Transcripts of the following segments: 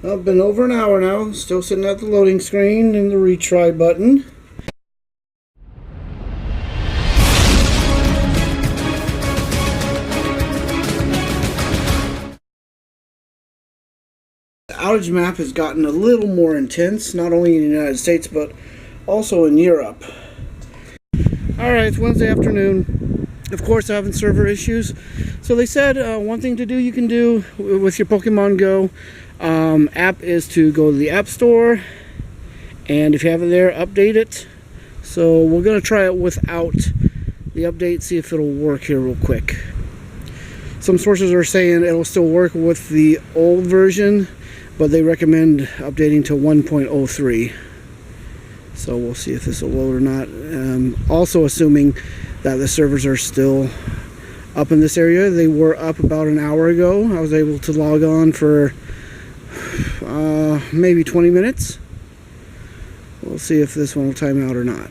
Well, been over an hour now, still sitting at the loading screen and the retry button. The outage map has gotten a little more intense, not only in the United States, but also in Europe. Alright, it's Wednesday afternoon. Of course, having server issues. So they said one thing to do you can do with your Pokemon Go app is to go to the App Store, and if you have it there, update it. So we're going to try it without the update, see if it'll work here real quick. Some sources are saying it'll still work with the old version, but they recommend updating to 1.03. So we'll see if this will load or not. Also assuming that the servers are still up in this area. They were up about an hour ago. I was able to log on for maybe 20 minutes. We'll see if this one will time out or not.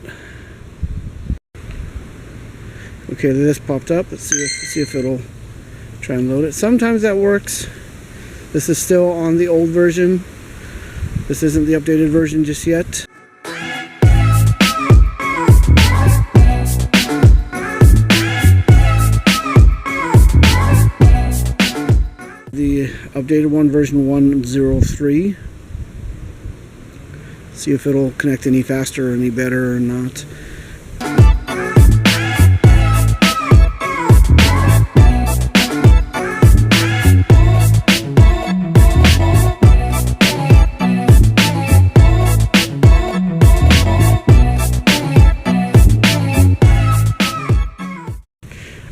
Okay, this popped up. Let's see if it'll try and load it. Sometimes that works. This is still on the old version. This isn't the updated version just yet. The updated one, version 1.03. See if it'll connect any faster or any better or not.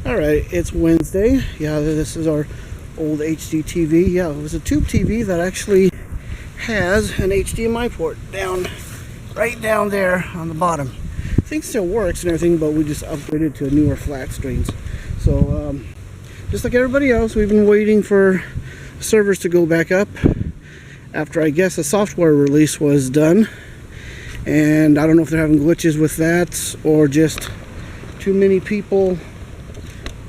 Alright, it's Wednesday. Yeah, this is our old HD TV. Yeah, it was a tube TV that actually has an HDMI port right down there on the bottom. Thing still works and everything, but we just upgraded to newer flat screens. So just like everybody else, we've been waiting for servers to go back up after, I guess, a software release was done. And I don't know if they're having glitches with that or just too many people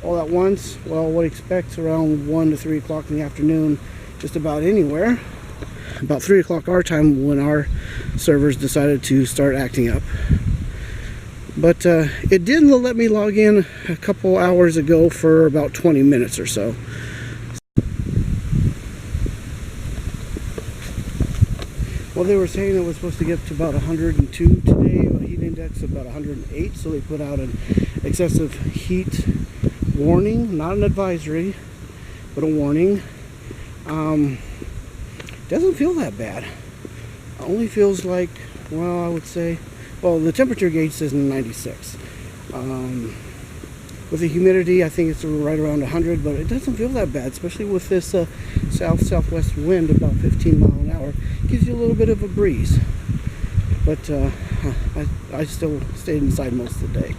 all at once. Well, what expects around 1 to 3 o'clock in the afternoon, just about anywhere. About 3 o'clock our time when our servers decided to start acting up. But it did let me log in a couple hours ago for about 20 minutes or so. Well, they were saying it was supposed to get to about 102 today, a heat index of about 108, so they put out an excessive heat warning, not an advisory, but a warning. Doesn't feel that bad. Only feels like, well, I would say, well, the temperature gauge says 96. With the humidity, I think it's right around 100, but it doesn't feel that bad, especially with this southwest wind about 15 miles an hour. Gives you a little bit of a breeze. But I still stayed inside most of the day.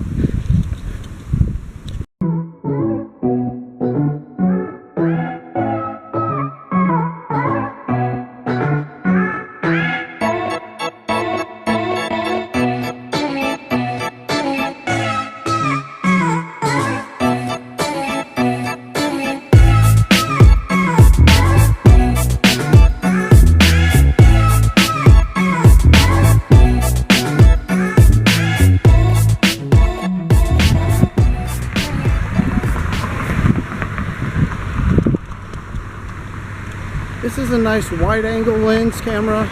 This is a nice wide-angle lens camera,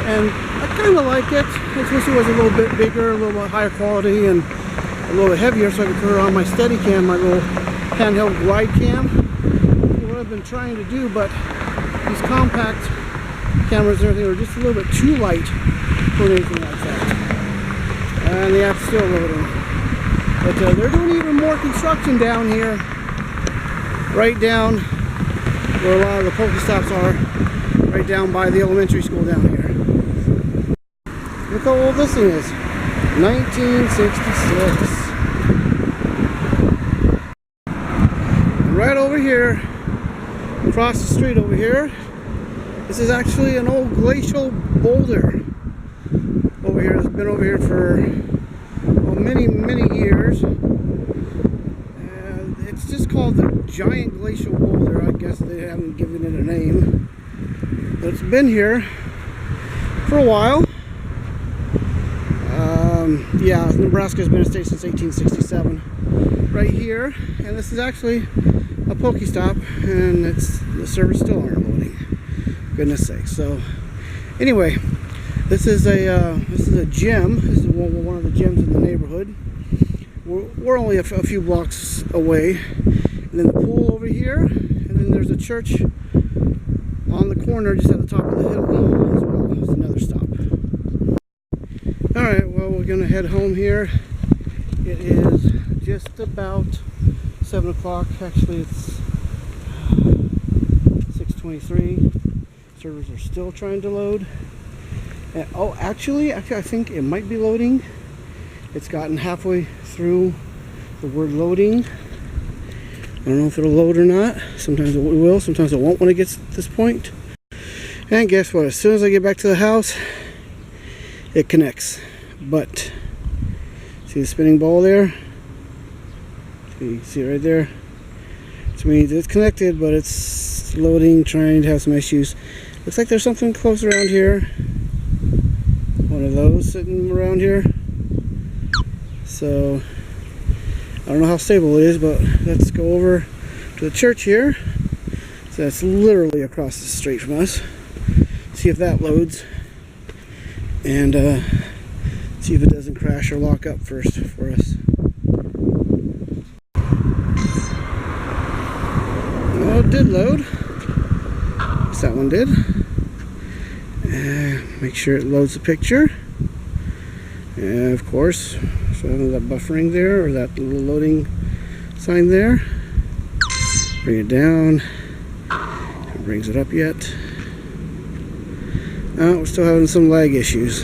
and I kind of like it. I wish it was a little bit bigger, a little bit higher quality, and a little bit heavier, so I could put it on my Steadicam, my little handheld glide cam. What I've been trying to do, but these compact cameras and everything are just a little bit too light for anything like that. And the app's still loading. But they're doing even more construction down here, right down where a lot of the Pokestops are, right down by the elementary school down here. Look how old this thing is. 1966. And right over here, across the street over here, this is actually an old glacial boulder over here. It's been over here for many years. It's just called the Giant Glacial Boulder. I guess they haven't given it a name. But it's been here for a while. Yeah, Nebraska's been a state since 1867. Right here, and this is actually a Pokestop, and the servers still aren't loading. Goodness sake. So anyway, this is a gym. This is one of the gyms in the neighborhood. We're only a few blocks away, and then the pool over here, and then there's a church on the corner just at the top of the hill as well. It's another stop. All right, well, we're gonna head home here. It is just about 7 o'clock. Actually, it's 6:23. Servers are still trying to load. And, oh, actually, I think it might be loading. It's gotten halfway through the word loading. I don't know if it'll load or not. Sometimes it will, sometimes it won't when it gets to this point. And guess what? As soon as I get back to the house, it connects. But see the spinning ball there? You see it right there? Which means it's connected, but it's loading, trying to have some issues. Looks like there's something close around here. One of those sitting around here. So I don't know how stable it is, but let's go over to the church here. So that's literally across the street from us. See if that loads, and see if it doesn't crash or lock up first for us. Well, it did load. Yes, that one did. Make sure it loads the picture. And of course, so that buffering there, or that little loading sign there. Bring it down. It brings it up yet. We're still having some lag issues.